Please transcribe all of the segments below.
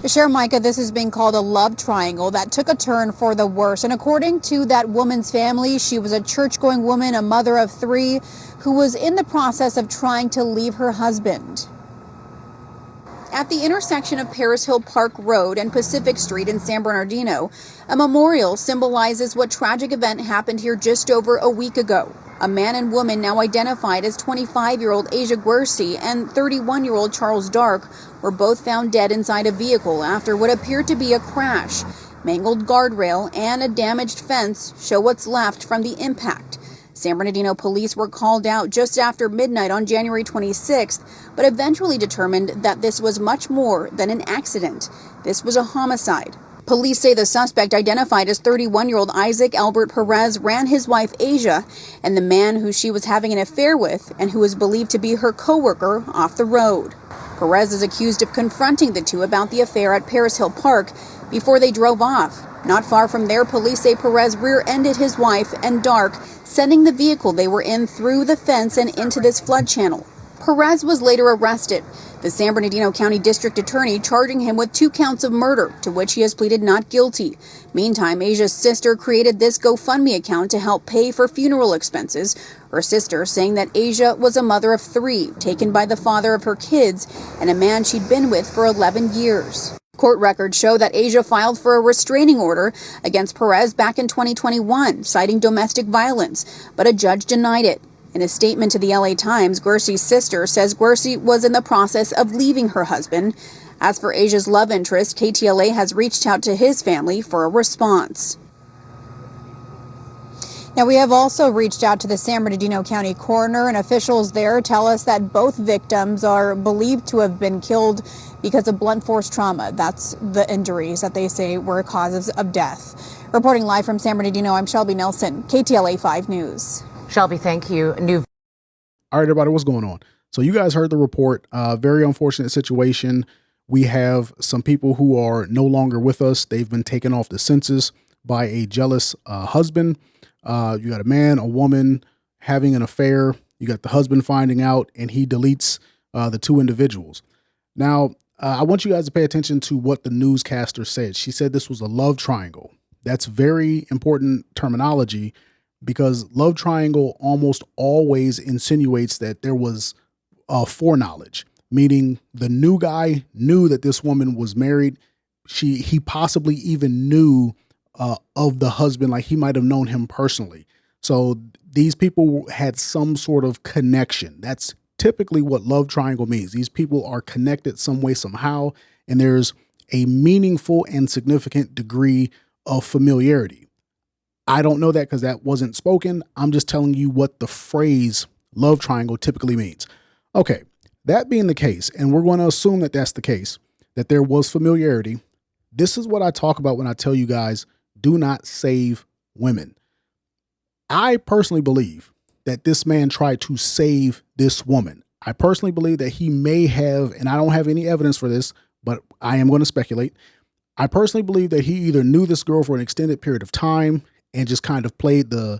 Sure, Micah, this is being called a love triangle that took a turn for the worse. And according to that woman's family, she was a church-going woman, a mother of three, who was in the process of trying to leave her husband. At the intersection of Paris Hill Park Road and Pacific Street in San Bernardino, a memorial symbolizes what tragic event happened here just over a week ago. A man and woman now identified as 25-year-old Asia Guerci and 31-year-old Charles Dark were both found dead inside a vehicle after what appeared to be a crash. Mangled guardrail and a damaged fence show what's left from the impact. San Bernardino police were called out just after midnight on January 26th, but eventually determined that this was much more than an accident. This was a homicide. Police say the suspect, identified as 31-year-old Isaac Albert Perez, ran his wife Asia and the man who she was having an affair with and who is believed to be her co-worker off the road. Perez is accused of confronting the two about the affair at Paris Hill Park before they drove off. Not far from there, police say Perez rear-ended his wife and Dark, sending the vehicle they were in through the fence and into this flood channel. Perez was later arrested. The San Bernardino County District Attorney charging him with 2 counts of murder, to which he has pleaded not guilty. Meantime, Asia's sister created this GoFundMe account to help pay for funeral expenses. Her sister saying that Asia was a mother of 3, taken by the father of her kids and a man she'd been with for 11 years. Court records show that Asia filed for a restraining order against Perez back in 2021, citing domestic violence, but a judge denied it. In a statement to the LA Times, Guerci's sister says Guerci was in the process of leaving her husband. As for Asia's love interest, KTLA has reached out to his family for a response. Now, we have also reached out to the San Bernardino County coroner, and officials there tell us that both victims are believed to have been killed because of blunt force trauma. That's the injuries that they say were causes of death. Reporting live from San Bernardino, I'm Shelby Nelson, KTLA 5 News. Shelby, thank you. All right, everybody, what's going on? So you guys heard the report. Very unfortunate situation. We have some people who are no longer with us. They've been taken off the census by a jealous husband. You got a man, a woman having an affair. You got the husband finding out, and he deletes the 2 individuals. Now, I want you guys to pay attention to what the newscaster said. She said this was a love triangle. That's very important terminology, because love triangle almost always insinuates that there was foreknowledge, meaning the new guy knew that this woman was married. He possibly even knew of the husband, like he might have known him personally. So these people had some sort of connection. That's typically what love triangle means. These people are connected some way, somehow, and there's a meaningful and significant degree of familiarity. I don't know that because that wasn't spoken. I'm just telling you what the phrase love triangle typically means. Okay, that being the case, and we're going to assume that that's the case, that there was familiarity. This is what I talk about when I tell you guys, do not save women. I personally believe that this man tried to save this woman. I personally believe that he may have, and I don't have any evidence for this, but I am going to speculate. I personally believe that he either knew this girl for an extended period of time and just kind of played the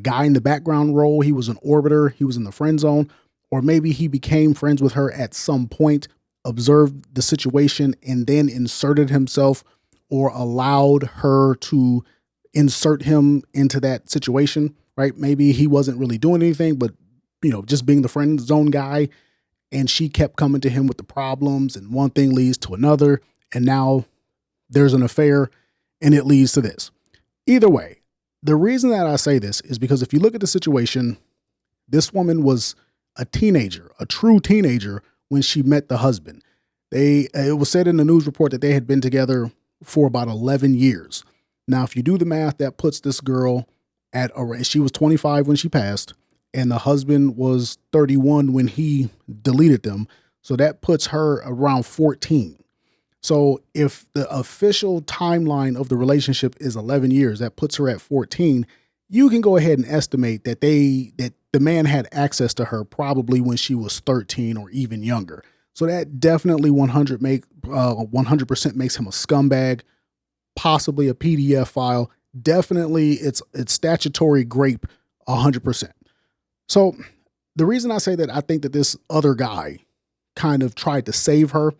guy in the background role. He was an orbiter. He was in the friend zone. Or maybe he became friends with her at some point, observed the situation, and then inserted himself or allowed her to insert him into that situation, right? Maybe he wasn't really doing anything, but, just being the friend zone guy. And she kept coming to him with the problems, and one thing leads to another. And now there's an affair and it leads to this. Either way, the reason that I say this is because if you look at the situation, this woman was a teenager, a true teenager, when she met the husband. It was said in the news report that they had been together for about 11 years. Now, if you do the math, that puts this girl she was 25 when she passed, and the husband was 31 when he deleted them. So that puts her around 14. So if the official timeline of the relationship is 11 years, that puts her at 14. You can go ahead and estimate that the man had access to her probably when she was 13 or even younger. So that definitely 100% makes him a scumbag, possibly a PDF file. Definitely it's statutory grape 100%. So the reason I say that I think that this other guy kind of tried to save her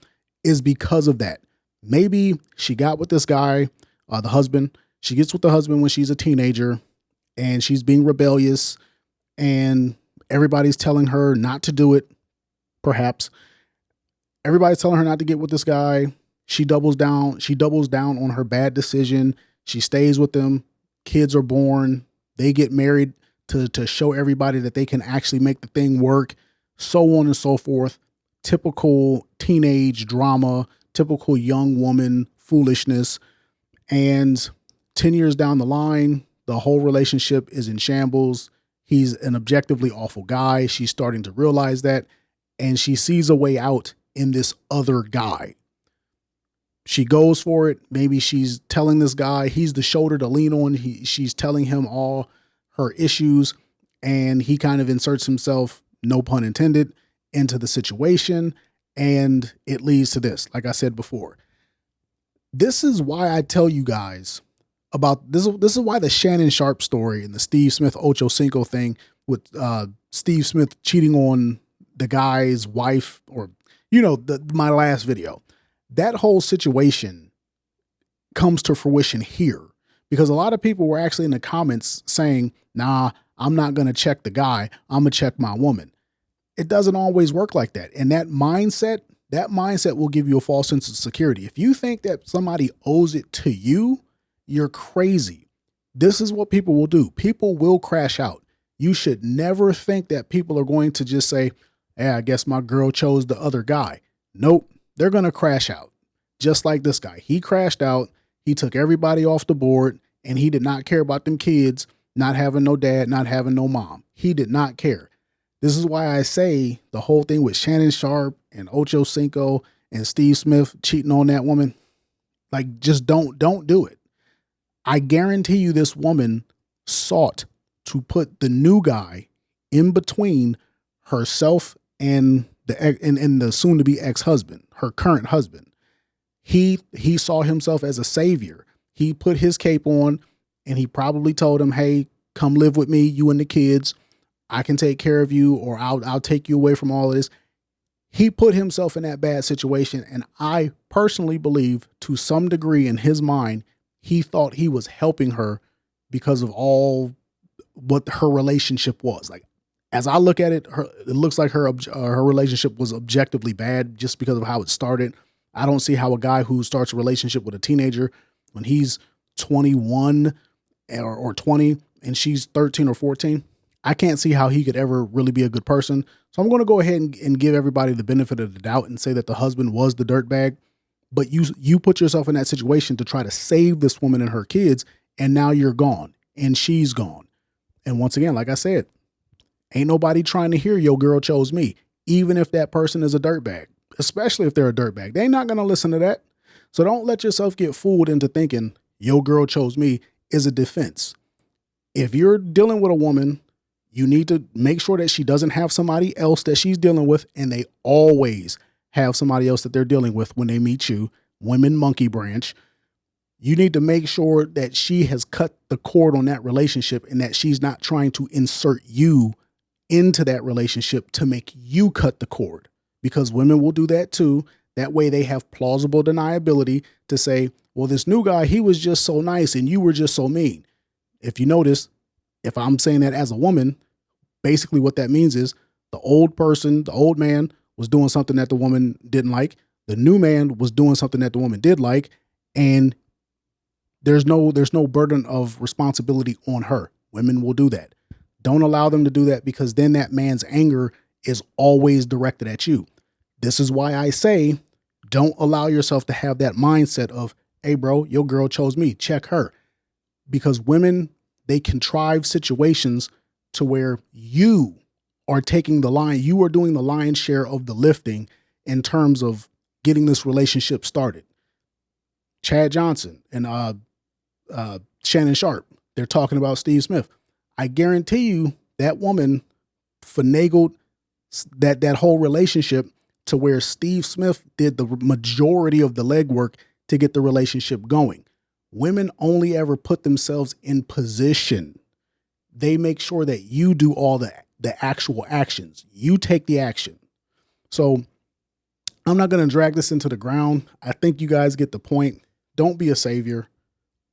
is because of that. Maybe she got with this guy, the husband. She gets with the husband when she's a teenager and she's being rebellious and everybody's telling her not to do it. Perhaps everybody's telling her not to get with this guy. She doubles down. She doubles down on her bad decision. She stays with them. Kids are born. They get married to show everybody that they can actually make the thing work, so on and so forth. Typical teenage drama, typical young woman foolishness. And 10 years down the line, the whole relationship is in shambles. He's an objectively awful guy. She's starting to realize that, and she sees a way out in this other guy. She goes for it. Maybe she's telling this guy he's the shoulder to lean on. She's telling him all her issues, and he kind of inserts himself, no pun intended, into the situation, and it leads to this. Like I said before, this is why I tell you guys about this. This is why the Shannon Sharp story and the Steve Smith Ocho Cinco thing with Steve Smith cheating on the guy's wife, or my last video, that whole situation comes to fruition here because a lot of people were actually in the comments saying, nah, I'm not going to check the guy. I'm going to check my woman. It doesn't always work like that. And that mindset will give you a false sense of security. If you think that somebody owes it to you, you're crazy. This is what people will do. People will crash out. You should never think that people are going to just say, hey, I guess my girl chose the other guy. Nope. They're going to crash out. Just like this guy. He crashed out. He took everybody off the board and he did not care about them kids, not having no dad, not having no mom. He did not care. This is why I say the whole thing with Shannon Sharp and Ocho Cinco and Steve Smith cheating on that woman, like, just don't do it. I guarantee you this woman sought to put the new guy in between herself and the soon to be ex-husband, her current husband. He saw himself as a savior. He put his cape on and he probably told him, hey, come live with me, you and the kids. I can take care of you, or I'll take you away from all of this. He put himself in that bad situation. And I personally believe to some degree in his mind, he thought he was helping her because of all what her relationship was. Like, as I look at it, it looks like her relationship was objectively bad just because of how it started. I don't see how a guy who starts a relationship with a teenager when he's 21 or 20 and she's 13 or 14, I can't see how he could ever really be a good person. So I'm going to go ahead and give everybody the benefit of the doubt and say that the husband was the dirtbag. But you put yourself in that situation to try to save this woman and her kids, and now you're gone and she's gone. And once again, like I said, ain't nobody trying to hear your girl chose me, even if that person is a dirtbag, especially if they're a dirtbag. They're not going to listen to that. So don't let yourself get fooled into thinking your girl chose me is a defense. If you're dealing with a woman, you need to make sure that she doesn't have somebody else that she's dealing with, and they always have somebody else that they're dealing with when they meet you. Women monkey branch. You need to make sure that she has cut the cord on that relationship and that she's not trying to insert you into that relationship to make you cut the cord, because women will do that too. That way they have plausible deniability to say, well, this new guy, he was just so nice and you were just so mean. If you notice, if I'm saying that as a woman, basically what that means is the old man was doing something that the woman didn't like. The new man was doing something that the woman did like. And there's no burden of responsibility on her. Women will do that. Don't allow them to do that, because then that man's anger is always directed at you. This is why I say, don't allow yourself to have that mindset of, hey, bro, your girl chose me. Check her. Because women, they contrive situations to where you are taking the line. You are doing the lion's share of the lifting in terms of getting this relationship started. Chad Johnson and Shannon Sharp, they're talking about Steve Smith. I guarantee you that woman finagled that whole relationship to where Steve Smith did the majority of the legwork to get the relationship going. Women only ever put themselves in position. They make sure that you do all the actual actions. You take the action. So I'm not going to drag this into the ground. I think you guys get the point. Don't be a savior.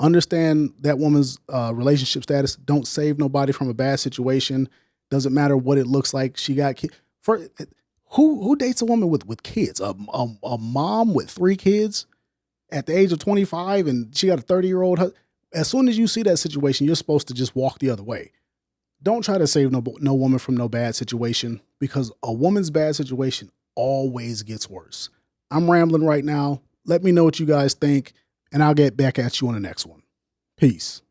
Understand that woman's relationship status. Don't save nobody from a bad situation. Doesn't matter what it looks like. She got kids. Who dates a woman with kids? A mom with 3 kids at the age of 25, and she got a 30-year-old husband. As soon as you see that situation, you're supposed to just walk the other way. Don't try to save no woman from no bad situation, because a woman's bad situation always gets worse. I'm rambling right now. Let me know what you guys think, and I'll get back at you on the next one. Peace.